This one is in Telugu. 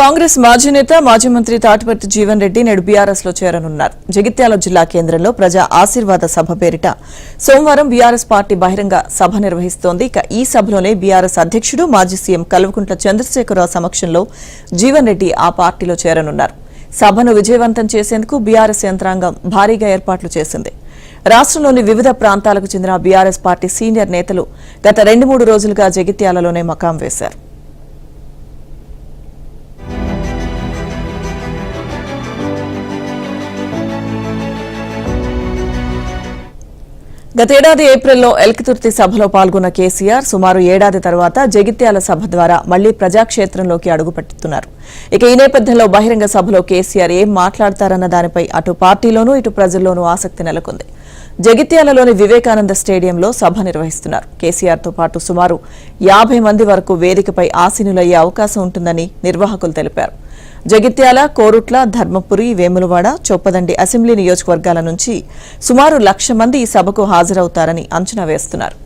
కాంగ్రెస్ మాజీ నేత మాజీ మంత్రి తాటిపర్తి జీవన్ రెడ్డి నేడు బీఆర్ఎస్ లో చేరనున్నారు. జగిత్యాల జిల్లా కేంద్రంలో ప్రజా ఆశీర్వాద సభ పేరిట సోమవారం బీఆర్ఎస్ పార్టీ బహిరంగ సభ నిర్వహిస్తోంది. ఇక ఈ సభలోనే బీఆర్ఎస్ అధ్యక్షుడు మాజీ సీఎం కల్వకుంట్ల చంద్రశేఖరరావు సమక్షంలో జీవన్ రెడ్డి ఆ పార్టీలో చేరనున్నారు. సభను విజయవంతం చేసేందుకు బీఆర్ఎస్ యంత్రాంగం భారీగా ఏర్పాట్లు చేసింది. రాష్ట్రంలోని వివిధ ప్రాంతాలకు చెందిన బీఆర్ఎస్ పార్టీ సీనియర్ నేతలు గత 2-3 రోజులుగా జగిత్యాలలోనే మకాం వేశారు. గతేడాది ఏప్రిల్లో ఎల్కతుర్తి సభలో పాల్గొన్న కేసీఆర్ సుమారు ఏడాది తర్వాత జగిత్యాల సభ ద్వారా మళ్లీ ప్రజాక్షేత్రంలోకి అడుగుపెడుతున్నారు. ఇక ఈ నేపథ్యంలో బహిరంగ సభలో కేసీఆర్ ఏం మాట్లాడతారన్న దానిపై అటు పార్టీలోనూ ఇటు ప్రజల్లోనూ ఆసక్తి నెలకొంది. జగిత్యాలలోని వివేకానంద స్టేడియంలో సభ నిర్వహిస్తున్నారు. కేసీఆర్తో పాటు సుమారు 50 మంది వరకు వేదికపై ఆసీనులయ్యే అవకాశం ఉంటుందని నిర్వాహకులు తెలిపారు. జగిత్యాల, కోరుట్ల, ధర్మపురి, వేములవాడ, చొప్పదండి అసెంబ్లీ నియోజకవర్గాల నుంచి సుమారు 1,00,000 మంది ఈ సభకు హాజరవుతారని అంచనా వేస్తున్నారు.